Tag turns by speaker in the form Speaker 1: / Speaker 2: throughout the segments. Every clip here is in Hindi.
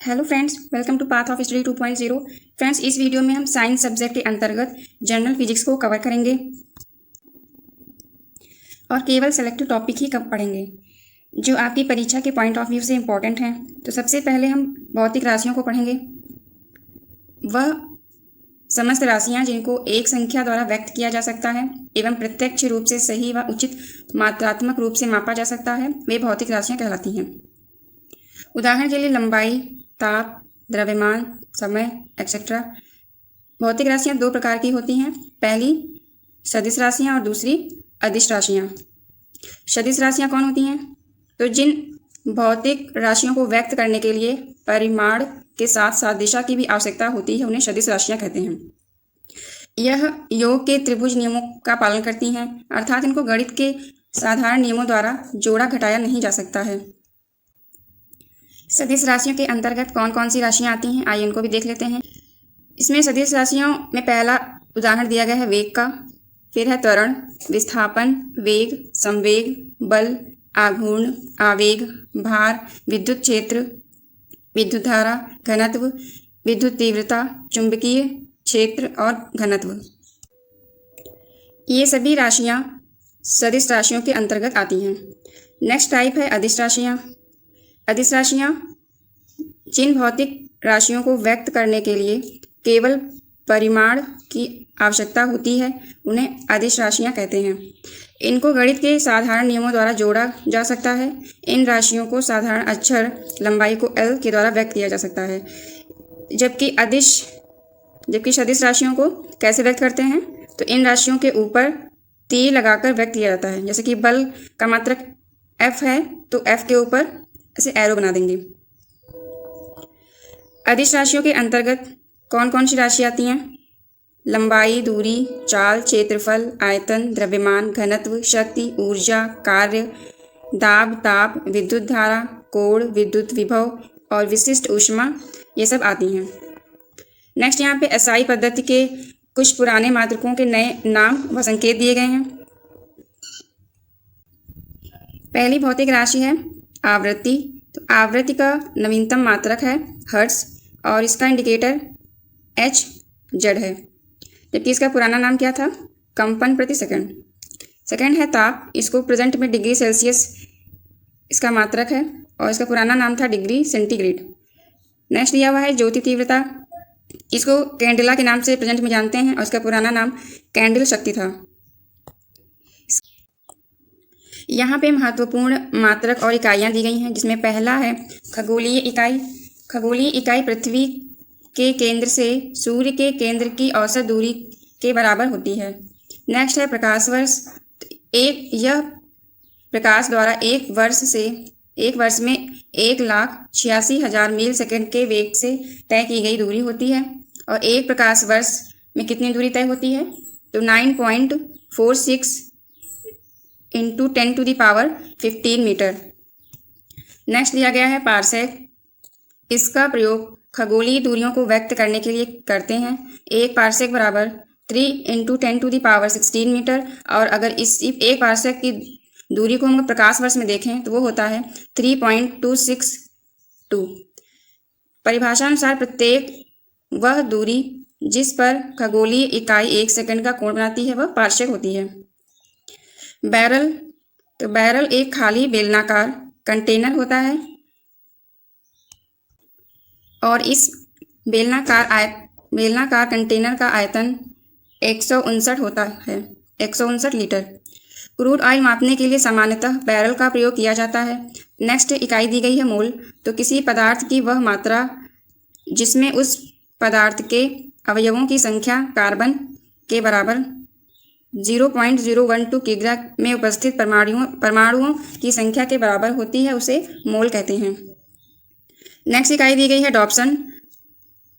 Speaker 1: Hello friends, welcome to path of study 2.0। Friends, इस वीडियो में हम साइंस सब्जेक्ट के अंतर्गत जनरल फिजिक्स को कवर करेंगे और केवल सेलेक्टेड टॉपिक ही कब पढ़ेंगे जो आपकी परीक्षा के पॉइंट ऑफ व्यू से इम्पोर्टेंट हैं। तो सबसे पहले हम भौतिक राशियों को पढ़ेंगे। वह समस्त राशियाँ जिनको एक संख्या द्वारा व्यक्त किया जा सकता है एवं प्रत्यक्ष रूप से सही व उचित मात्रात्मक रूप से मापा जा सकता है, वे भौतिक राशियाँ कहलाती हैं। उदाहरण के लिए लंबाई, ताप, द्रव्यमान, समय एक्सेट्रा। भौतिक राशियाँ दो प्रकार की होती हैं। पहली सदिश राशियाँ और दूसरी अदिश राशियाँ। सदिश राशियाँ कौन होती हैं? तो जिन भौतिक राशियों को व्यक्त करने के लिए परिमाण के साथ साथ दिशा की भी आवश्यकता होती है, उन्हें सदिश राशियाँ कहते हैं। यह योग के त्रिभुज नियमों का पालन करती हैं, अर्थात इनको गणित के साधारण नियमों द्वारा जोड़ा घटाया नहीं जा सकता है। सदिश राशियों के अंतर्गत कौन कौन सी राशियाँ आती हैं, आइए इनको भी देख लेते हैं। इसमें सदिश राशियों में पहला उदाहरण दिया गया है वेग का, फिर है त्वरण, विस्थापन, वेग, संवेग, बल, आघूर्ण, आवेग, भार, विद्युत क्षेत्र, विद्युत धारा, घनत्व, विद्युत तीव्रता, चुंबकीय क्षेत्र और घनत्व। ये सभी राशियाँ सदिश राशियों के अंतर्गत आती हैं। नेक्स्ट टाइप है अदिश राशियाँ। अदिश राशियाँ जिन भौतिक राशियों को व्यक्त करने के लिए केवल परिमाण की आवश्यकता होती है, उन्हें अदिश राशियाँ कहते हैं। इनको गणित के साधारण नियमों द्वारा जोड़ा जा सकता है। इन राशियों को साधारण अक्षर लंबाई को L के द्वारा व्यक्त किया जा सकता है। जबकि सदिश राशियों को कैसे व्यक्त करते हैं? तो इन राशियों के ऊपर तीर लगाकर व्यक्त किया जाता है। जैसे कि बल का मात्रक F है तो F के ऊपर ऐसे एरो बना देंगे। अदिश राशियों के अंतर्गत कौन कौन सी राशि आती हैं? लंबाई, दूरी, चाल, क्षेत्रफल, आयतन, द्रव्यमान, घनत्व, शक्ति, ऊर्जा, कार्य, दाब, ताप, विद्युत धारा, कोण, विद्युत विभव और विशिष्ट ऊष्मा, ये सब आती हैं। नेक्स्ट यहाँ पे SI पद्धति के कुछ पुराने मात्रकों के नए नाम व संकेत दिए गए हैं। पहली भौतिक राशि है आवृत्ति। तो आवृत्ति का नवीनतम मात्रक है हर्ट्ज और इसका इंडिकेटर Hz है, जबकि इसका पुराना नाम क्या था? कंपन प्रति सेकंड। सेकंड है ताप। इसको प्रेजेंट में डिग्री सेल्सियस इसका मात्रक है और इसका पुराना नाम था डिग्री सेंटीग्रेड। नेक्स्ट दिया हुआ है ज्योति तीव्रता। इसको कैंडेला के नाम से प्रेजेंट में जानते हैं और इसका पुराना नाम कैंडल शक्ति था। यहाँ पे महत्वपूर्ण मात्रक और इकाइयाँ दी गई हैं, जिसमें पहला है खगोलीय इकाई। खगोलीय इकाई पृथ्वी के केंद्र से सूर्य के केंद्र की औसत दूरी के बराबर होती है। नेक्स्ट है प्रकाश वर्ष। यह प्रकाश द्वारा एक वर्ष में 1,86,000 मील सेकंड के वेग से तय की गई दूरी होती है। और एक प्रकाश वर्ष में कितनी दूरी तय होती है? तो 9.46 इंटू 10⁻15 मीटर। नेक्स्ट दिया गया है पारसेक। इसका प्रयोग खगोलीय दूरियों को व्यक्त करने के लिए करते हैं। एक पारसेक बराबर 3 इंटू 10⁻16 मीटर। और अगर इस एक पारसेक की दूरी को हम प्रकाश वर्ष में देखें तो वो होता है 3.262। परिभाषा अनुसार प्रत्येक वह दूरी जिस पर खगोलीय इकाई 1 सेकंड का कोण बनाती है वह पारसेक होती है। बैरल। तो बैरल एक खाली बेलनाकार कंटेनर होता है और इस बेलनाकार कंटेनर का आयतन 159 होता है, 159 लीटर। क्रूड ऑयल मापने के लिए सामान्यतः बैरल का प्रयोग किया जाता है। नेक्स्ट इकाई दी गई है मोल। तो किसी पदार्थ की वह मात्रा जिसमें उस पदार्थ के अवयवों की संख्या कार्बन के बराबर 0.012 किग्रा में उपस्थित परमाणुओं की संख्या के बराबर होती है, उसे मोल कहते हैं। नेक्स्ट इकाई दी गई है डॉप्सन।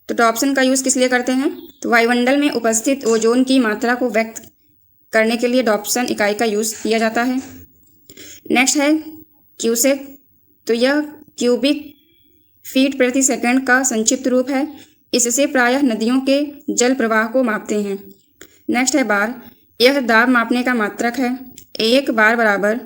Speaker 1: तो डॉप्सन का यूज़ किस लिए करते हैं? तो वायुमंडल में उपस्थित ओजोन की मात्रा को व्यक्त करने के लिए डॉप्सन इकाई का यूज़ किया जाता है। नेक्स्ट है क्यूसेक। तो यह क्यूबिक फीट प्रति सेकंड का संक्षिप्त रूप है। इससे प्रायः नदियों के जल प्रवाह को मापते हैं। नेक्स्ट है बार। यह दाब मापने का मात्रक है। एक बार बराबर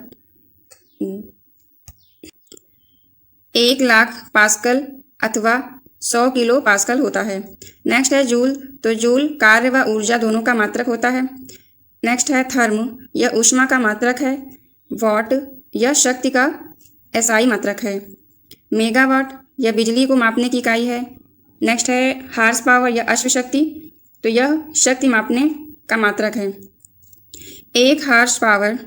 Speaker 1: 1,00,000 पास्कल अथवा 100 किलो पास्कल होता है। नेक्स्ट है जूल, तो जूल कार्य व ऊर्जा दोनों का मात्रक होता है। नेक्स्ट है थर्म, यह ऊष्मा का मात्रक है। वॉट, यह शक्ति का एसआई मात्रक है। मेगावाट, यह बिजली को मापने की इकाई है। नेक्स्ट है हार्स पावर, यह अश्वशक्ति, तो यह शक्ति मापने का मात्रक है। एक हार्स पावर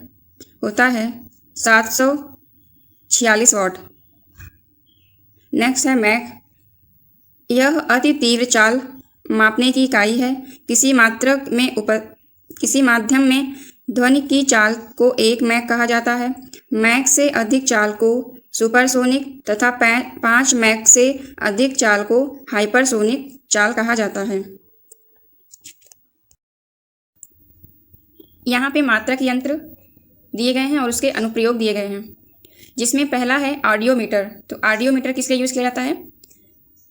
Speaker 1: होता है 746 वाट। नेक्स्ट है मैक, यह अति तीव्र चाल मापने की इकाई है। किसी माध्यम में ध्वनि की चाल को एक मैक कहा जाता है। मैक से अधिक चाल को सुपरसोनिक तथा 5 मैक से अधिक चाल को हाइपरसोनिक चाल कहा जाता है। यहाँ पे मात्रक यंत्र दिए गए हैं और उसके अनुप्रयोग दिए गए हैं, जिसमें पहला है ऑडियोमीटर। तो ऑडियोमीटर किस लिए यूज़ किया जाता है?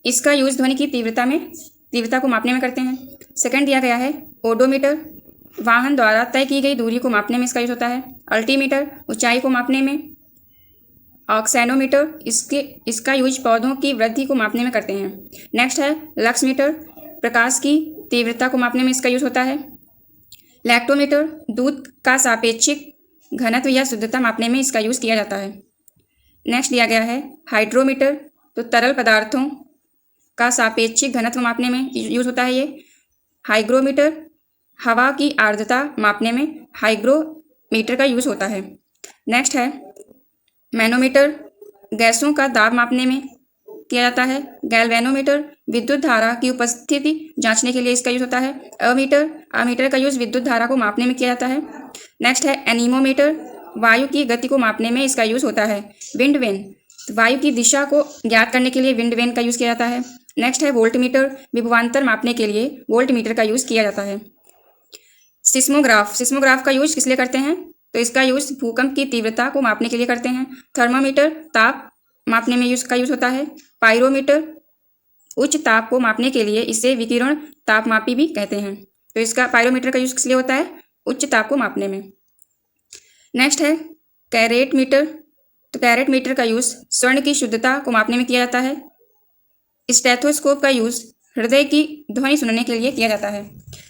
Speaker 1: इसका यूज़ ध्वनि की तीव्रता को मापने में करते हैं। सेकंड दिया गया है ओडोमीटर, वाहन द्वारा तय की गई दूरी को मापने में इसका यूज़ होता है। अल्टीमीटर, ऊंचाई को मापने में। ऑक्सेनोमीटर, इसका यूज पौधों की वृद्धि को मापने में करते हैं। नेक्स्ट है लक्समीटर, प्रकाश की तीव्रता को मापने में इसका यूज़ होता है। लैक्टोमीटर, दूध का सापेक्षिक घनत्व या शुद्धता मापने में इसका यूज़ किया जाता है। नेक्स्ट दिया गया है हाइड्रोमीटर, तो तरल पदार्थों का सापेक्षिक घनत्व मापने में यूज़ होता है ये। हाइग्रोमीटर, हवा की आर्द्रता मापने में हाइग्रोमीटर का यूज़ होता है। नेक्स्ट है मैनोमीटर, गैसों का दाब मापने में किया जाता है। गैल्वेनोमीटर, विद्युत धारा की उपस्थिति जांचने के लिए इसका यूज़ होता है। अमीटर का यूज़ विद्युत धारा को मापने में किया जाता है। नेक्स्ट है एनीमोमीटर, वायु की गति को मापने में इसका यूज़ होता है। विंड वेन, वायु की दिशा को ज्ञात करने के लिए विंड वेन का यूज़ किया जाता है। नेक्स्ट है वोल्टमीटर, विभवांतर मापने के लिए वोल्टमीटर का यूज़ किया जाता है। सिस्मोग्राफ का यूज़ किस लिए करते हैं? तो इसका यूज़ भूकंप की तीव्रता को मापने के लिए करते हैं। थर्मामीटर, ताप मापने में इसका यूज़ होता है। पायरोमीटर, उच्च ताप को मापने के लिए इसे विकिरण तापमापी भी कहते हैं। तो इसका पायरोमीटर का यूज़ किस लिए होता है? उच्च ताप को मापने में। नेक्स्ट है कैरेट मीटर, तो कैरेट मीटर का यूज़ स्वर्ण की शुद्धता को मापने में किया जाता है। स्टेथोस्कोप का यूज़ हृदय की ध्वनि सुनने के लिए किया जाता है।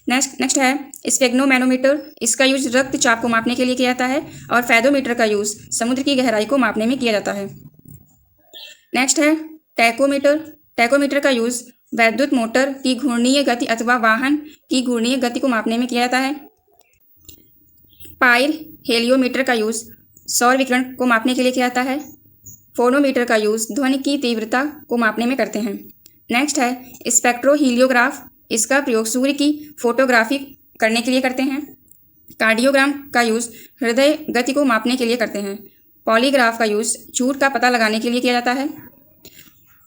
Speaker 1: नेक्स्ट है स्फेग्नोमैनोमीटर, इसका यूज़ रक्तचाप को मापने के लिए किया जाता है। और फैदोमीटर का यूज़ समुद्र की गहराई को मापने में किया जाता है। नेक्स्ट है टैकोमीटर का यूज़ वैद्युत मोटर की घूर्णीय गति अथवा वाहन की घूर्णीय गति को मापने में किया जाता है। पाइर हेलियोमीटर का यूज़ सौर विकिरण को मापने के लिए किया जाता है। फोनोमीटर का यूज़ ध्वनि की तीव्रता को मापने में करते हैं। नेक्स्ट है स्पेक्ट्रोहीलियोग्राफ, इसका प्रयोग सूर्य की फोटोग्राफी करने के लिए करते हैं। कार्डियोग्राम का यूज़ हृदय गति को मापने के लिए करते हैं। पॉलीग्राफ का यूज़ झूठ का पता लगाने के लिए किया जाता है।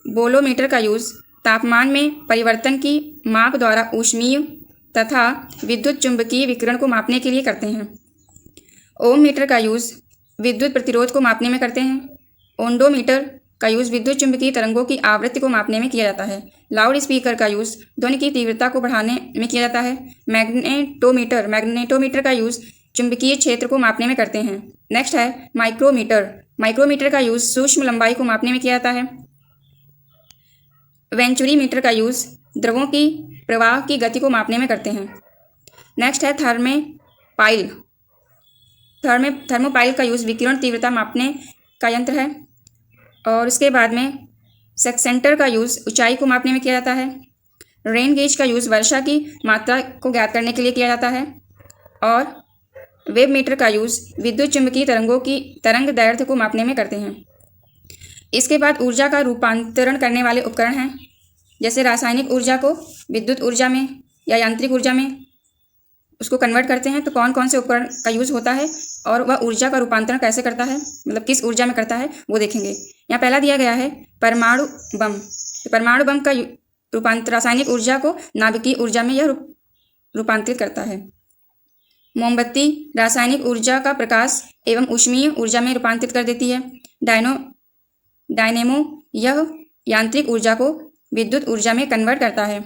Speaker 1: बोलोमीटर का यूज़ तापमान में परिवर्तन की माप द्वारा ऊष्मीय तथा विद्युत चुंबकीय विकिरण को मापने के लिए करते हैं। ओम मीटर का यूज़ विद्युत प्रतिरोध को मापने में करते हैं। ओंडोमीटर का यूज़ विद्युत चुंबकीय तरंगों की आवृत्ति को मापने में किया जाता है। लाउड स्पीकर का यूज़ ध्वनि की तीव्रता को बढ़ाने में किया जाता है। मैग्नेटोमीटर का यूज़ चुंबकीय क्षेत्र को मापने में करते हैं। नेक्स्ट है माइक्रोमीटर का यूज़ सूक्ष्म लंबाई को मापने में किया जाता है। वेंचुरी मीटर का यूज़ द्रवों की प्रवाह की गति को मापने में करते हैं। नेक्स्ट है थर्मोपाइल का यूज़ विकिरण तीव्रता मापने का यंत्र है। और उसके बाद में सेक्सेंटर का यूज़ ऊंचाई को मापने में किया जाता है। रेन गेज का यूज़ वर्षा की मात्रा को ज्ञात करने के लिए किया जाता है। और वेब मीटर का यूज़ विद्युत चुंबकीय तरंगों की तरंग दैर्ध्य को मापने में करते हैं। इसके बाद ऊर्जा का रूपांतरण करने वाले उपकरण हैं, जैसे रासायनिक ऊर्जा को विद्युत ऊर्जा में या यांत्रिक ऊर्जा में उसको कन्वर्ट करते हैं। तो कौन कौन से उपकरण का यूज़ होता है और वह ऊर्जा का रूपांतरण कैसे करता है, मतलब किस ऊर्जा में करता है, वो देखेंगे। यहाँ पहला दिया गया है परमाणु बम। तो परमाणु बम का रूपांतर रासायनिक ऊर्जा को नाभिकीय ऊर्जा में यह रूपांतरित करता है। मोमबत्ती रासायनिक ऊर्जा का प्रकाश एवं ऊष्मीय ऊर्जा में रूपांतरित कर देती है। डायनेमो यह यांत्रिक ऊर्जा को विद्युत ऊर्जा में कन्वर्ट करता है।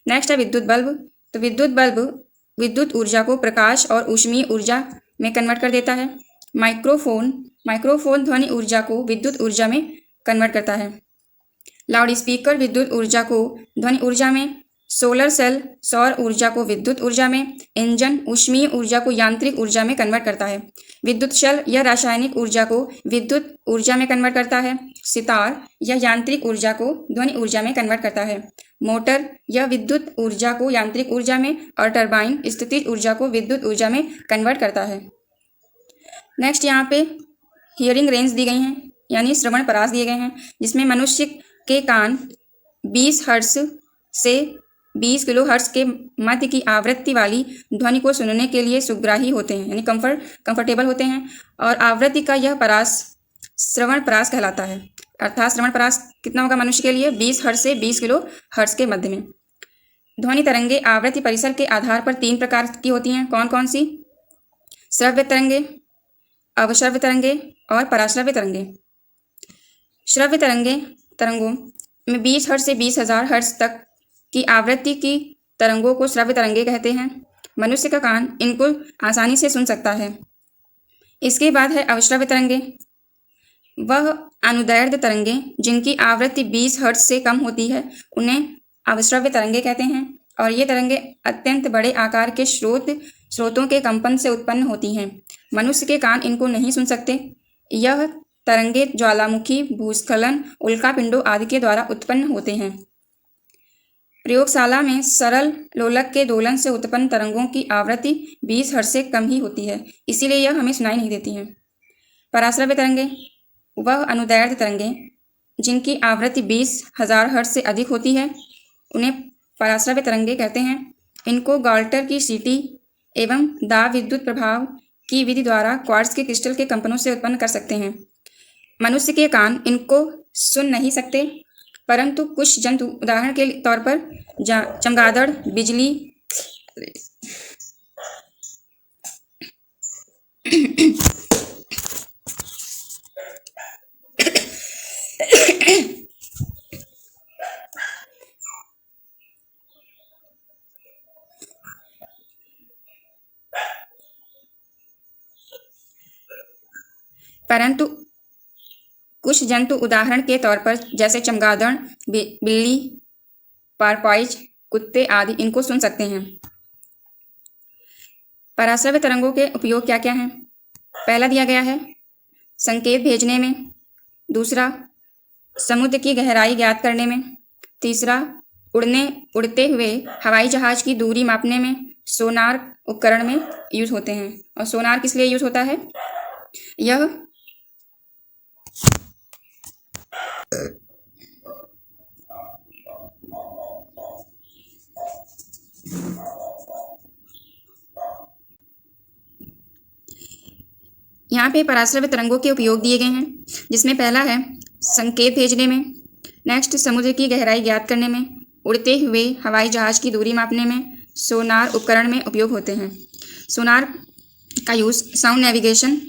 Speaker 1: नेक्स्ट है विद्युत बल्ब। तो विद्युत बल्ब विद्युत ऊर्जा को प्रकाश और ऊष्मीय ऊर्जा में कन्वर्ट कर देता है। माइक्रोफोन ध्वनि ऊर्जा को विद्युत ऊर्जा में कन्वर्ट करता है। लाउड स्पीकर विद्युत ऊर्जा को ध्वनि ऊर्जा में, सोलर सेल सौर ऊर्जा को विद्युत ऊर्जा में, इंजन ऊष्मीय ऊर्जा को यांत्रिक ऊर्जा में कन्वर्ट करता है, विद्युत शल या रासायनिक ऊर्जा को विद्युत ऊर्जा में कन्वर्ट करता है, सितार या यांत्रिक ऊर्जा को ध्वनि ऊर्जा में कन्वर्ट करता है, मोटर या विद्युत ऊर्जा को यांत्रिक ऊर्जा में और टरबाइन स्थितिज ऊर्जा को विद्युत ऊर्जा में कन्वर्ट करता है। नेक्स्ट यहाँ पे हियरिंग रेंज दी गई हैं, यानी श्रवण परास दिए गए हैं, जिसमें मनुष्य के कान 20 हर्ट्ज से 20 किलो हर्ट्ज के मध्य की आवृत्ति वाली ध्वनि को सुनने के लिए सुग्राही होते हैं, यानी कंफर्टेबल होते हैं, और आवृत्ति का यह परास श्रवण परास कहलाता है। अर्थात श्रवण परास कितना होगा मनुष्य के लिए? 20 हर्ट्ज से 20 किलो हर्ट्ज के मध्य में। ध्वनि तरंगे आवृत्ति परिसर के आधार पर 3 प्रकार की होती हैं। कौन कौन सी? श्रव्य तरंगे, अवश्रव्य तरंगे और पराश्रव्य तरंगे। श्रव्य तरंगों में 20 हर्ट्ज से 20,000 हर्ट्ज तक की आवृत्ति की तरंगों को श्रव्य तरंगे कहते हैं। मनुष्य का कान इनको आसानी से सुन सकता है। इसके बाद है अवश्रव्य तरंगे। वह अनुदैर्ध्य तरंगे जिनकी आवृत्ति 20 हर्ट्ज से कम होती है उन्हें अवश्रव्य तरंगे कहते हैं, और ये तरंगे अत्यंत बड़े आकार के स्रोतों के कंपन से उत्पन्न होती हैं। मनुष्य के कान इनको नहीं सुन सकते। यह तरंगे ज्वालामुखी, भूस्खलन, उल्कापिंडों आदि के द्वारा उत्पन्न होते हैं। प्रयोगशाला में सरल लोलक के दोलन से उत्पन्न तरंगों की आवृत्ति 20 हर्ट्ज से कम ही होती है, इसीलिए यह हमें सुनाई नहीं देती हैं। पराश्रव्य तरंगे वह अनुदैर्ध्य तरंगे जिनकी आवृत्ति 20,000 हर्ट्ज से अधिक होती है उन्हें पराश्रव्य तरंगे कहते हैं। इनको गाल्टर की सीटी एवं दाब विद्युत प्रभाव की विधि द्वारा क्वार्ट्ज के क्रिस्टल के कंपनों से उत्पन्न कर सकते हैं। मनुष्य के कान इनको सुन नहीं सकते, परंतु कुछ जंतु उदाहरण के तौर पर चमगादड़, बिजली परंतु कुछ जंतु उदाहरण के तौर पर जैसे चमगादड़, बिल्ली, पारपाइज, कुत्ते आदि इनको सुन सकते हैं। पराश्रव्य तरंगों के उपयोग क्या क्या हैं? पहला दिया गया है संकेत भेजने में, दूसरा समुद्र की गहराई ज्ञात करने में, तीसरा उड़ते हुए हवाई जहाज की दूरी मापने में, सोनार उपकरण में यूज होते हैं। और सोनार किस लिए यूज होता है? यह यहाँ पे पराश्रव्य तरंगों के उपयोग दिए गए हैं, जिसमें पहला है संकेत भेजने में, नेक्स्ट समुद्र की गहराई ज्ञात करने में, उड़ते हुए हवाई जहाज की दूरी मापने में, सोनार उपकरण में उपयोग होते हैं। सोनार का यूज़ साउंड नेविगेशन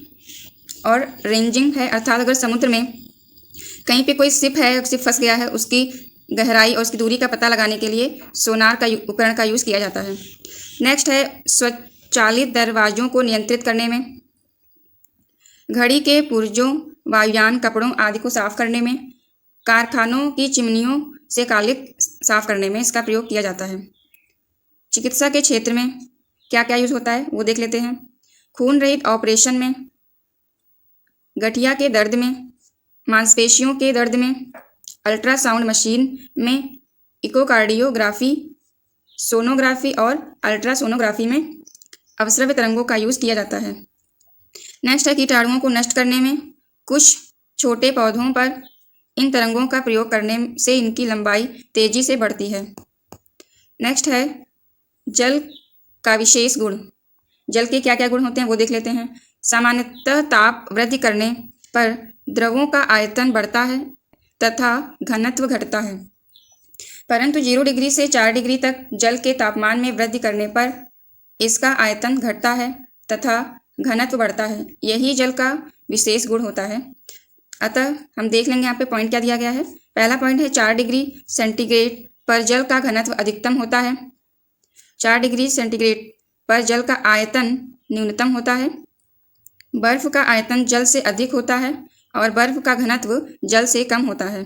Speaker 1: और रेंजिंग है, अर्थात अगर समुद्र में कहीं पे कोई शिप फंस गया है, उसकी गहराई और उसकी दूरी का पता लगाने के लिए सोनार का उपकरण का यूज़ किया जाता है। नेक्स्ट है स्वचालित दरवाजों को नियंत्रित करने में, घड़ी के पुर्जों, वायुयान, कपड़ों आदि को साफ करने में, कारखानों की चिमनियों से कालिख साफ करने में इसका प्रयोग किया जाता है। चिकित्सा के क्षेत्र में क्या क्या यूज होता है वो देख लेते हैं। खून रहित ऑपरेशन में, गठिया के दर्द में, मांसपेशियों के दर्द में, अल्ट्रासाउंड मशीन में, इकोकार्डियोग्राफी, सोनोग्राफी और अल्ट्रासोनोग्राफी में अवश्रव्य तरंगों का यूज़ किया जाता है। नेक्स्ट है कीटाणुओं को नष्ट करने में, कुछ छोटे पौधों पर इन तरंगों का प्रयोग करने से इनकी लंबाई तेजी से बढ़ती है। नेक्स्ट है जल का विशेष गुण। जल के क्या क्या गुण होते हैं वो देख लेते हैं। सामान्यतः ताप वृद्धि करने पर द्रवों का आयतन बढ़ता है तथा घनत्व घटता है, परंतु 0 डिग्री से 4 डिग्री तक जल के तापमान में वृद्धि करने पर इसका आयतन घटता है तथा घनत्व बढ़ता है। यही जल का विशेष गुण होता है। अतः हम देख लेंगे यहाँ पे पॉइंट क्या दिया गया है। पहला पॉइंट है 4 डिग्री सेंटीग्रेड पर जल का घनत्व अधिकतम होता है, 4 डिग्री सेंटीग्रेड पर जल का आयतन न्यूनतम होता है, बर्फ का आयतन जल से अधिक होता है और बर्फ का घनत्व जल से कम होता है।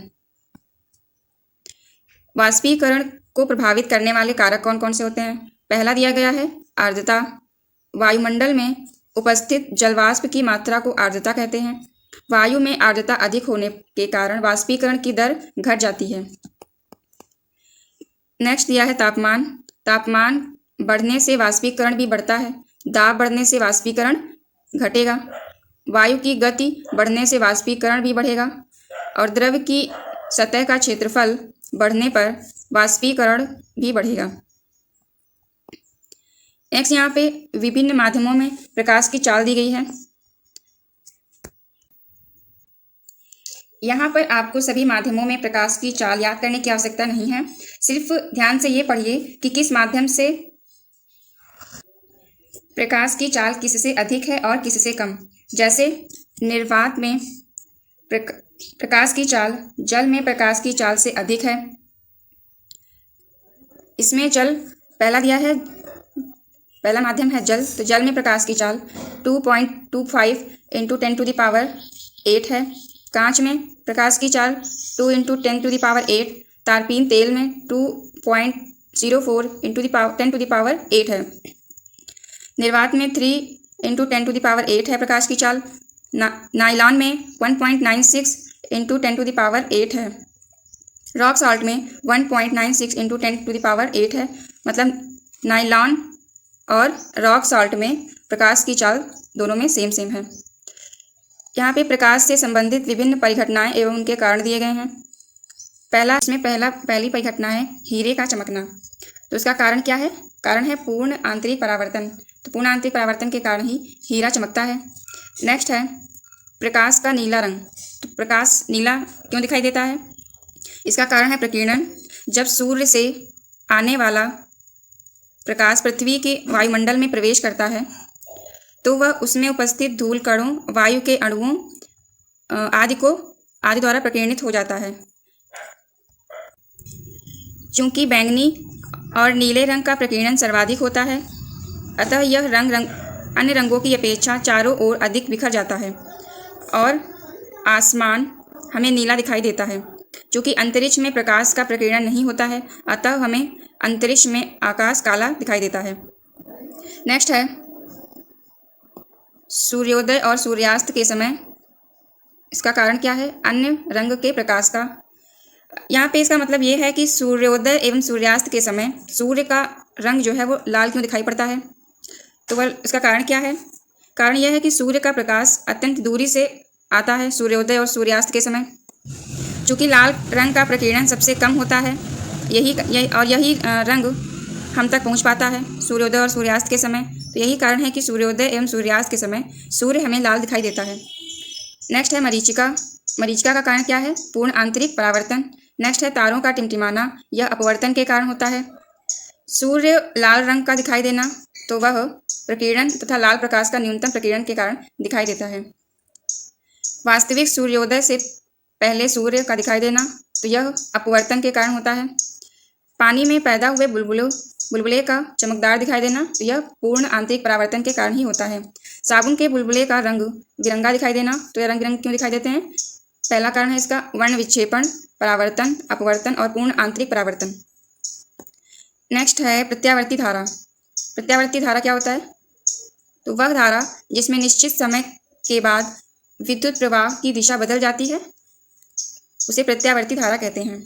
Speaker 1: वाष्पीकरण को प्रभावित करने वाले कारक कौन कौन से होते हैं? पहला दिया गया है आर्द्रता। वायुमंडल में उपस्थित जलवाष्प की मात्रा को आर्द्रता कहते हैं। वायु में आर्द्रता अधिक होने के कारण वाष्पीकरण की दर घट जाती है। नेक्स्ट दिया है तापमान। तापमान बढ़ने से वाष्पीकरण भी बढ़ता है। दाब बढ़ने से वाष्पीकरण घटेगा। वायु की गति बढ़ने से वाष्पीकरण भी बढ़ेगा और द्रव की सतह का क्षेत्रफल बढ़ने पर वाष्पीकरण भी बढ़ेगा। नेक्स्ट यहाँ पे विभिन्न माध्यमों में प्रकाश की चाल दी गई है। यहाँ पर आपको सभी माध्यमों में प्रकाश की चाल याद करने की आवश्यकता नहीं है, सिर्फ ध्यान से ये पढ़िए कि किस माध्यम से प्रकाश की चाल किससे अधिक है और किससे कम। जैसे निर्वात में प्रकाश की चाल जल में प्रकाश की चाल से अधिक है। इसमें जल पहला दिया है, पहला माध्यम है जल, तो जल में प्रकाश की चाल 2.25 × 10⁸ है। कांच में प्रकाश की चाल 2 × 10⁸ तारपीन तेल में 2.04 × 10⁸ है। निर्वात में 3 × 10⁸ है प्रकाश की चाल। नाइलॉन में 1.96 × 10⁸ है। रॉक सॉल्ट में 1.96 × 10⁸ है। मतलब नाइलॉन और रॉक सॉल्ट में प्रकाश की चाल दोनों में सेम है। यहाँ पे प्रकाश से संबंधित विभिन्न परिघटनाएं एवं उनके कारण दिए गए हैं। पहली परिघटना है हीरे का चमकना। तो उसका कारण क्या है? कारण है पूर्ण आंतरिक परावर्तन। तो पूर्ण आंतरिक परावर्तन के कारण ही हीरा चमकता है। नेक्स्ट है प्रकाश का नीला रंग। तो प्रकाश नीला क्यों दिखाई देता है? इसका कारण है प्रकीर्णन। जब सूर्य से आने वाला प्रकाश पृथ्वी के वायुमंडल में प्रवेश करता है तो वह उसमें उपस्थित धूल कणों, वायु के अणुओं आदि द्वारा प्रकीर्णित हो जाता है। चूंकि बैंगनी और नीले रंग का प्रकीर्णन सर्वाधिक होता है, अतः यह रंग अन्य रंगों की अपेक्षा चारों ओर अधिक बिखर जाता है और आसमान हमें नीला दिखाई देता है। चूँकि अंतरिक्ष में प्रकाश का प्रकीर्णन नहीं होता है, अतः हमें अंतरिक्ष में आकाश काला दिखाई देता है। नेक्स्ट है सूर्योदय और सूर्यास्त के समय। इसका कारण क्या है? अन्य रंग के प्रकाश का। यहाँ पे इसका मतलब ये है कि सूर्योदय एवं सूर्यास्त के समय सूर्य का रंग जो है वो लाल क्यों दिखाई पड़ता है? तो वह इसका कारण क्या है? कारण यह है कि सूर्य का प्रकाश अत्यंत दूरी से आता है सूर्योदय और सूर्यास्त के समय। चूँकि लाल रंग का प्रकीर्णन सबसे कम होता है, यही रंग हम तक पहुँच पाता है सूर्योदय और सूर्यास्त के समय। तो यही कारण है कि सूर्योदय एवं सूर्यास्त के समय सूर्य हमें लाल दिखाई देता है। नेक्स्ट है मरीचिका। मरीचिका का कारण क्या है? पूर्ण आंतरिक परावर्तन। नेक्स्ट है तारों का टिमटिमाना। यह अपवर्तन के कारण होता है। सूर्य लाल रंग का दिखाई देना तो वह प्रकीर्णन तथा लाल प्रकाश का न्यूनतम प्रकीर्णन के कारण दिखाई देता है। वास्तविक सूर्योदय से पहले सूर्य का दिखाई देना तो यह अपवर्तन के कारण होता है। पानी में पैदा हुए बुलबुले का चमकदार दिखाई देना तो यह पूर्ण आंतरिक परावर्तन के कारण ही होता है। साबुन के बुलबुले का रंग बिरंगा दिखाई देना तो यह रंग बिरंग क्यों दिखाई देते हैं? पहला कारण है इसका वर्ण विक्षेपण, परावर्तन, अपवर्तन और पूर्ण आंतरिक परावर्तन। नेक्स्ट है प्रत्यावर्ती धारा। प्रत्यावर्ती धारा क्या होता है? तो वह धारा जिसमें निश्चित समय के बाद विद्युत प्रवाह की दिशा बदल जाती है उसे प्रत्यावर्ती धारा कहते हैं।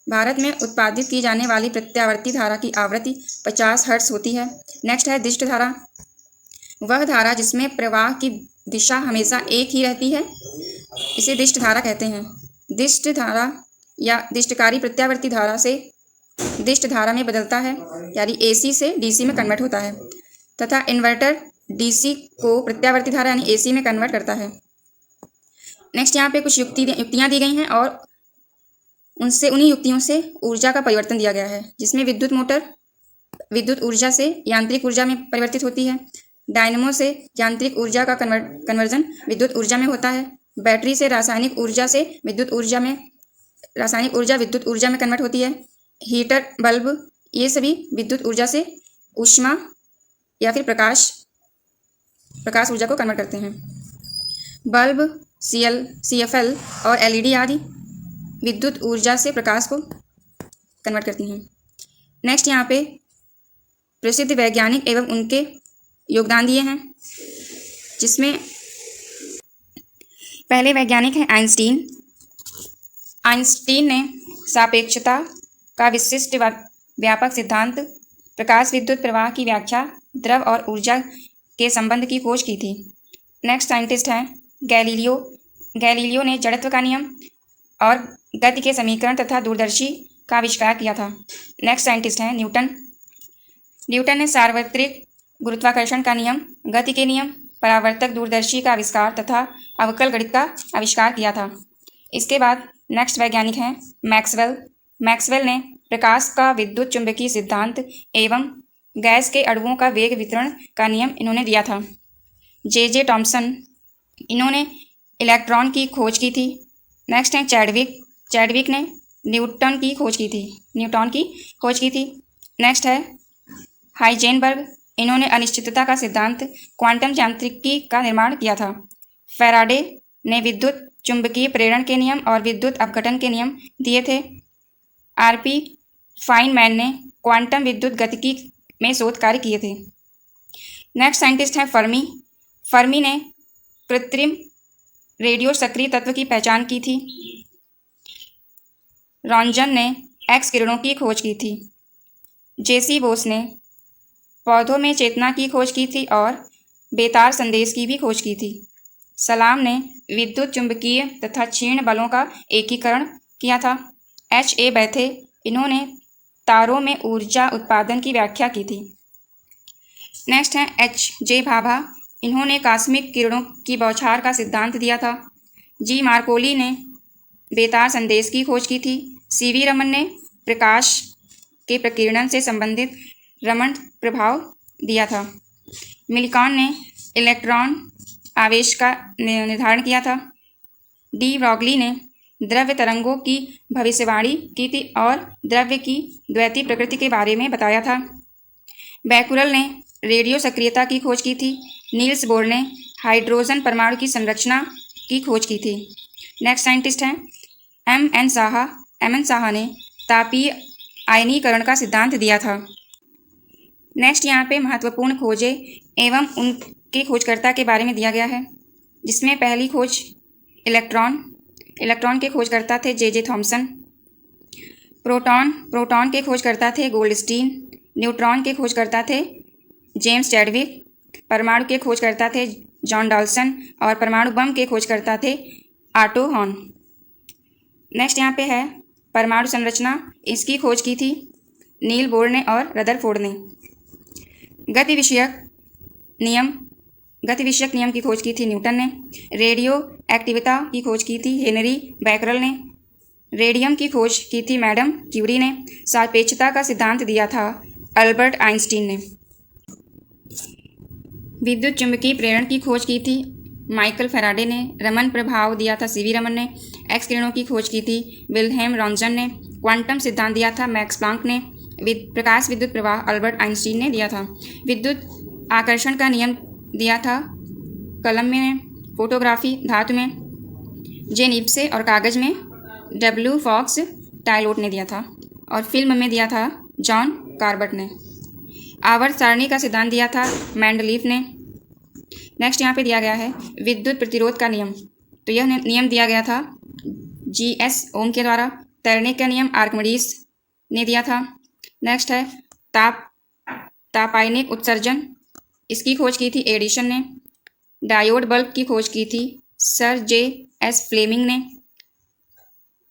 Speaker 1: भारत में उत्पादित की जाने वाली प्रत्यावर्ती धारा की आवृत्ति 50 हर्ट्ज होती है। नेक्स्ट है दिष्ट धारा। वह धारा जिसमें प्रवाह की दिशा हमेशा एक ही रहती है, इसे दिष्ट धारा कहते हैं। दिष्ट धारा या दिष्टकारी प्रत्यावर्ती धारा से दिष्ट धारा में बदलता है, यानी AC से DC में कन्वर्ट होता है तथा इन्वर्टर DC को प्रत्यावर्ती धारा यानी AC में कन्वर्ट करता है। नेक्स्ट यहाँ पे कुछ युक्तियाँ दी गई हैं और उन्हीं युक्तियों से ऊर्जा का परिवर्तन दिया गया है, जिसमें विद्युत मोटर विद्युत ऊर्जा से यांत्रिक ऊर्जा में परिवर्तित होती है। डायनमो से यांत्रिक ऊर्जा का कन्वर्जन विद्युत ऊर्जा में होता है। बैटरी से रासायनिक ऊर्जा विद्युत ऊर्जा में कन्वर्ट होती है। हीटर, बल्ब, ये सभी विद्युत ऊर्जा से ऊष्मा या फिर प्रकाश ऊर्जा को कन्वर्ट करते हैं। बल्ब, CFL और LED आदि विद्युत ऊर्जा से प्रकाश को कन्वर्ट करती हैं। नेक्स्ट यहाँ पे प्रसिद्ध वैज्ञानिक एवं उनके योगदान दिए हैं, जिसमें पहले वैज्ञानिक हैं आइंस्टीन। आइंस्टीन ने सापेक्षता का विशिष्ट व्यापक सिद्धांत, प्रकाश विद्युत प्रवाह की व्याख्या, द्रव और ऊर्जा के संबंध की खोज की थी। नेक्स्ट साइंटिस्ट हैं गैलीलियो। गैलीलियो ने जड़त्व का नियम और गति के समीकरण तथा दूरदर्शी का आविष्कार किया था। नेक्स्ट साइंटिस्ट हैं न्यूटन। न्यूटन ने सार्वत्रिक गुरुत्वाकर्षण का नियम, गति के नियम, परावर्तक दूरदर्शी का आविष्कार तथा अवकल गणित का आविष्कार किया था। इसके बाद नेक्स्ट वैज्ञानिक हैं मैक्सवेल। मैक्सवेल ने प्रकाश का विद्युत चुंबकीय सिद्धांत एवं गैस के अणुओं का वेग वितरण का नियम इन्होंने दिया था। जे थॉमसन, इन्होंने इलेक्ट्रॉन की खोज की थी। नेक्स्ट हैं चैडविक। चैडविक ने न्यूटन की खोज की थी। नेक्स्ट है हाइजेनबर्ग। इन्होंने अनिश्चितता का सिद्धांत, क्वांटम यांत्रिकी का निर्माण किया था। फैराडे ने विद्युत चुंबकीय प्रेरण के नियम और विद्युत अपघटन के नियम दिए थे। आरपी फाइनमैन ने क्वांटम विद्युत गतिकी में शोध कार्य किए थे। नेक्स्ट साइंटिस्ट हैं फर्मी। फर्मी ने कृत्रिम रेडियो सक्रिय तत्व की पहचान की थी। रॉन्जन ने एक्स किरणों की खोज की थी। जेसी बोस ने पौधों में चेतना की खोज की थी और बेतार संदेश की भी खोज की थी। सलाम ने विद्युत चुंबकीय तथा क्षीण बलों का एकीकरण किया था। H.A. बैथे, इन्होंने तारों में ऊर्जा उत्पादन की व्याख्या की थी। नेक्स्ट हैं H.J. भाभा। इन्होंने कॉस्मिक किरणों की बौछार का सिद्धांत दिया था। जी मार्कोली ने बेतार संदेश की खोज की थी। C.V. रमन ने प्रकाश के प्रकीर्णन से संबंधित रमन प्रभाव दिया था। मिल्कॉन ने इलेक्ट्रॉन आवेश का निर्धारण किया था। डी ब्रॉगली ने द्रव्य तरंगों की भविष्यवाणी की थी और द्रव्य की द्वैती प्रकृति के बारे में बताया था। बैकुरल ने रेडियो सक्रियता की खोज की थी। नील्स बोर ने हाइड्रोजन परमाणु की संरचना की खोज की थी। नेक्स्ट साइंटिस्ट हैं एम.एन. साहा। एम.एन. साहा ने तापीय आयनीकरण का सिद्धांत दिया था। नेक्स्ट यहाँ पे महत्वपूर्ण खोजें एवं उनके खोजकर्ता के बारे में दिया गया है, जिसमें पहली खोज इलेक्ट्रॉन के खोजकर्ता थे जे थॉमसन। प्रोटॉन के खोजकर्ता थे गोल्डस्टीन। न्यूट्रॉन के खोजकर्ता थे जेम्स चैडविक। परमाणु के खोजकर्ता थे जॉन डॉल्सन और परमाणु बम के खोजकर्ता थे ऑटो हॉर्न। नेक्स्ट यहाँ पे है परमाणु संरचना, इसकी खोज की थी नील बोर ने और रदरफोर्ड ने। गति विषयक नियम की खोज की थी न्यूटन ने। रेडियो एक्टिविता की खोज की थी हेनरी बैकरल ने। रेडियम की खोज की थी मैडम क्यूरी ने। सापेक्षता का सिद्धांत दिया था अल्बर्ट आइंस्टीन ने। विद्युत चुंबकीय प्रेरण की खोज की थी माइकल फैराडे ने। रमन प्रभाव दिया था C.V. रमन ने। एक्स किरणों की खोज की थी विल्हेम रॉन्जन ने। क्वांटम सिद्धांत दिया था मैक्स प्लांक ने। प्रकाश विद्युत प्रवाह अल्बर्ट आइंस्टीन ने दिया था। विद्युत आकर्षण का नियम दिया था कलम में। फोटोग्राफी धातु में जे नीप्से और कागज में W. फॉक्स टाइलोट ने दिया था और फिल्म में दिया था जॉन कार्बट ने। आवर्त सारणी का सिद्धांत दिया था मैंडलीफ ने। नेक्स्ट यहाँ पे दिया गया है विद्युत प्रतिरोध का नियम, तो यह नियम दिया गया था G.S. ओम के द्वारा। तैरने का नियम आर्किमिडीज ने दिया था। नेक्स्ट है तापायनिक उत्सर्जन, इसकी खोज की थी एडिशन ने। डायोड बल्ब की खोज की थी सर J.S. फ्लेमिंग ने।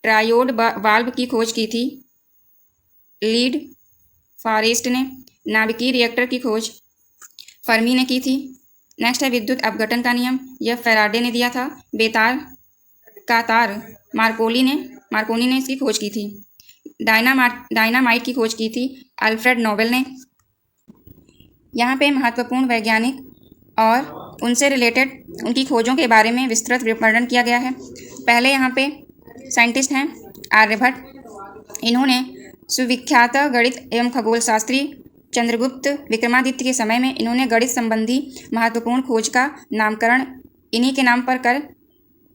Speaker 1: ट्रायोड वाल्व की खोज की थी लीड फॉरेस्ट ने। नाभिकीय रिएक्टर की खोज फर्मी ने की थी। नेक्स्ट है विद्युत अपघटन का नियम, यह फैराडे ने दिया था। बेतार का तार मार्कोनी ने इसकी खोज की थी। डायनामाइट की खोज की थी अल्फ्रेड नोबेल ने। यहाँ पे महत्वपूर्ण वैज्ञानिक और उनसे रिलेटेड उनकी खोजों के बारे में विस्तृत वर्णन किया गया है। पहले यहाँ पे साइंटिस्ट हैं आर्यभट्ट। इन्होंने सुविख्यात गणित एवं खगोल शास्त्री चंद्रगुप्त विक्रमादित्य के समय में इन्होंने गणित संबंधी महत्वपूर्ण खोज का नामकरण इन्हीं के नाम पर कर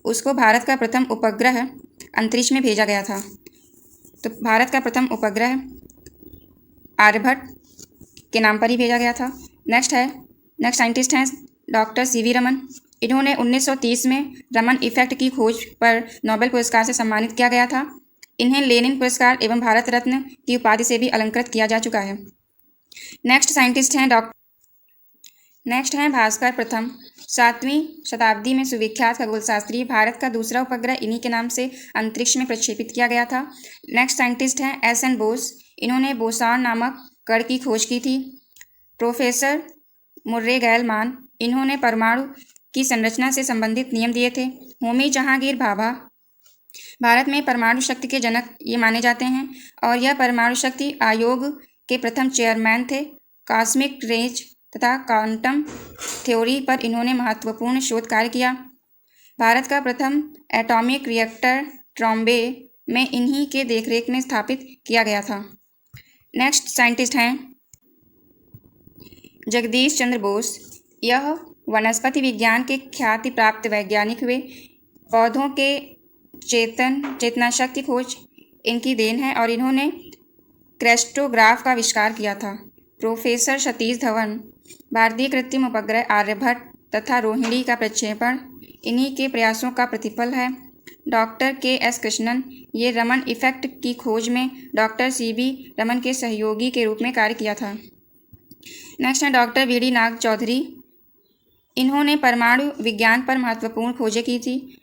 Speaker 1: उसको भारत का प्रथम उपग्रह अंतरिक्ष में भेजा गया था। तो भारत का प्रथम उपग्रह आर्यभट्ट के नाम पर ही भेजा गया था। नेक्स्ट साइंटिस्ट हैं डॉक्टर सीवी रमन। इन्होंने 1930 में रमन इफेक्ट की खोज पर नोबेल पुरस्कार से सम्मानित किया गया था। इन्हें लेनिन पुरस्कार एवं भारत रत्न की उपाधि से भी अलंकृत किया जा चुका है। नेक्स्ट हैं भास्कर प्रथम। 7वीं शताब्दी में सुविख्यात खगोलशास्त्री। भारत का दूसरा उपग्रह इन्हीं के नाम से अंतरिक्ष में प्रक्षेपित किया गया था। नेक्स्ट साइंटिस्ट हैं एस.एन. बोस। इन्होंने बोसॉन नामक कण की खोज की थी। Professor Murray Gell-Mann. इन्होंने परमाणु की संरचना से संबंधित नियम दिए थे। होमी जहांगीर भाभा भारत में परमाणु शक्ति के जनक ये माने जाते हैं और यह परमाणु शक्ति आयोग के प्रथम चेयरमैन थे। कॉस्मिक रेज तथा क्वांटम थ्योरी पर इन्होंने महत्वपूर्ण शोध कार्य किया। भारत का प्रथम एटॉमिक रिएक्टर ट्रॉम्बे में इन्हीं के देखरेख में स्थापित किया गया था। नेक्स्ट साइंटिस्ट हैं जगदीश चंद्र बोस। यह वनस्पति विज्ञान के ख्याति प्राप्त वैज्ञानिक हुए। पौधों के चेतना शक्ति खोज इनकी देन है और इन्होंने क्रेस्टोग्राफ का आविष्कार किया था। प्रोफेसर सतीश धवन। भारतीय कृत्रिम उपग्रह आर्यभट्ट तथा रोहिणी का प्रक्षेपण इन्हीं के प्रयासों का प्रतिफल है। Doctor K S. कृष्णन। ये रमन इफेक्ट की खोज में डॉक्टर सी.बी. रमन के सहयोगी के रूप में कार्य किया था। नेक्स्ट है डॉक्टर वी.डी. नाग चौधरी। इन्होंने परमाणु विज्ञान पर महत्वपूर्ण खोजें की थी।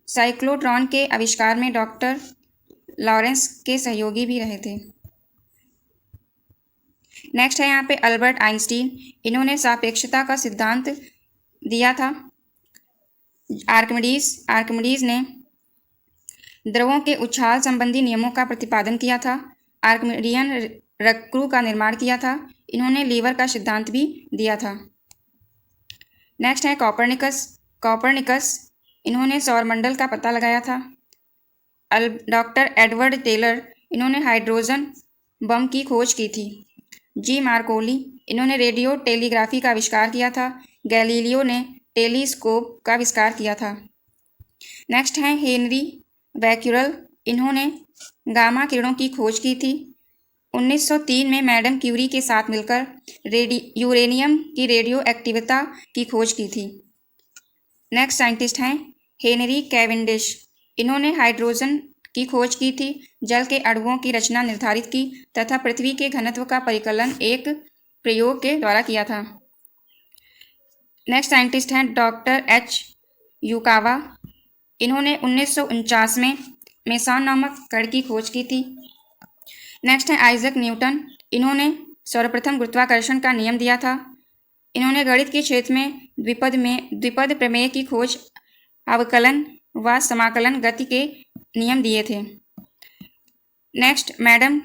Speaker 1: साइक्लोट्रॉन के आविष्कार में डॉक्टर लॉरेंस के सहयोगी भी रहे थे। नेक्स्ट है यहाँ पे अल्बर्ट आइंस्टीन। इन्होंने सापेक्षता का सिद्धांत दिया था। आर्किमिडीज ने द्रवों के उछाल संबंधी नियमों का प्रतिपादन किया था। आर्किमिडियन रक्कू का निर्माण किया था। इन्होंने लीवर का सिद्धांत भी दिया था। नेक्स्ट है कॉपरनिकस। इन्होंने सौरमंडल का पता लगाया था। Doctor Edward Teller. इन्होंने हाइड्रोजन बम की खोज की थी। जी मार्कोली। इन्होंने रेडियो टेलीग्राफी का आविष्कार किया था। गैलीलियो ने टेलीस्कोप का आविष्कार किया था। नेक्स्ट हैं हेनरी बैक्यूरेल। इन्होंने गामा किरणों की खोज की थी। 1903 में मैडम क्यूरी के साथ मिलकर यूरेनियम की रेडियो एक्टिविता की खोज की थी। नेक्स्ट साइंटिस्ट हैं हेनरी कैवेंडिश। इन्होंने हाइड्रोजन की खोज की थी, जल के अणुओं की रचना निर्धारित की तथा पृथ्वी के घनत्व का परिकलन एक प्रयोग के द्वारा किया था। नेक्स्ट साइंटिस्ट हैं डॉक्टर एच युकावा। इन्होंने 1949 में मेसॉन नामक कण की खोज की थी। नेक्स्ट है आइजक न्यूटन। इन्होंने सर्वप्रथम गुरुत्वाकर्षण का नियम दिया था। इन्होंने गणित के क्षेत्र में द्विपद प्रमेय की खोज, अवकलन व समाकलन गति के नियम दिए थे। Next madam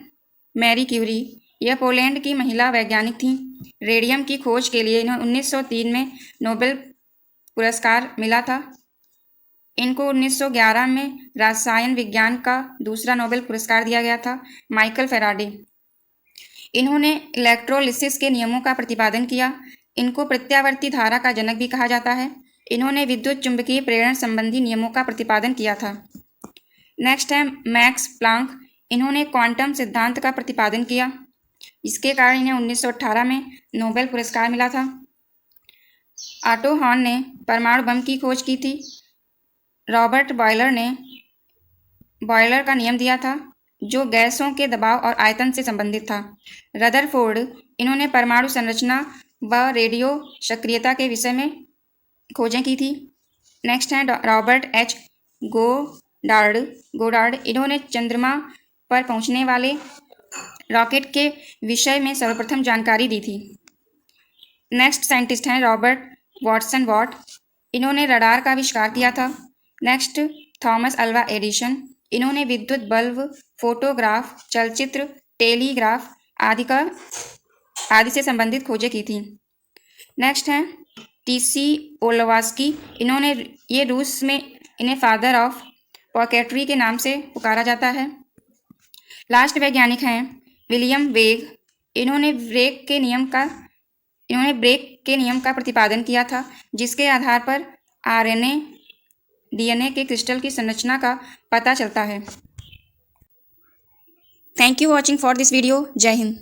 Speaker 1: Marie Curie. यह पोलैंड की महिला वैज्ञानिक थीं। रेडियम की खोज के लिए इन्हें 1903 में नोबेल पुरस्कार मिला था। इनको 1911 में रसायन विज्ञान का दूसरा नोबेल पुरस्कार दिया गया था। Michael Faraday. इन्होंने इलेक्ट्रोलिसिस के नियमों का प्रतिपादन किया। इनको प्रत्यावर्ती धारा का जनक भी कहा जाता है। इन्होंने विद्युत चुंबकीय प्रेरण संबंधी नियमों का प्रतिपादन किया था। नेक्स्ट है मैक्स प्लांक। इन्होंने क्वांटम सिद्धांत का प्रतिपादन किया, इसके कारण इन्हें 1918 में नोबेल पुरस्कार मिला था। ऑटो हॉर्न ने परमाणु बम की खोज की थी। रॉबर्ट बॉयलर ने बॉयलर का नियम दिया था, जो गैसों के दबाव और आयतन से संबंधित था। रदरफोर्ड। इन्होंने परमाणु संरचना व रेडियो सक्रियता के विषय में खोजें की थी। नेक्स्ट है रॉबर्ट एच गोडार्ड। इन्होंने चंद्रमा पर पहुंचने वाले रॉकेट के विषय में सर्वप्रथम जानकारी दी थी। नेक्स्ट साइंटिस्ट हैं रॉबर्ट वाटसन वॉट। इन्होंने रडार का आविष्कार किया था। Next Thomas Alva Edison. इन्होंने विद्युत बल्ब, फोटोग्राफ, चलचित्र, टेलीग्राफ आदि से संबंधित खोजें की थी। नेक्स्ट हैं टीसी ओलोवास्की। ये रूस में इन्हें फादर ऑफ पॉकेट्री के नाम से पुकारा जाता है। लास्ट वैज्ञानिक हैं विलियम वेग। इन्होंने ब्रेक के नियम का प्रतिपादन किया था, जिसके आधार पर आरएनए डीएनए के क्रिस्टल की संरचना का पता चलता है। Thank you watching for this video. जय हिंद।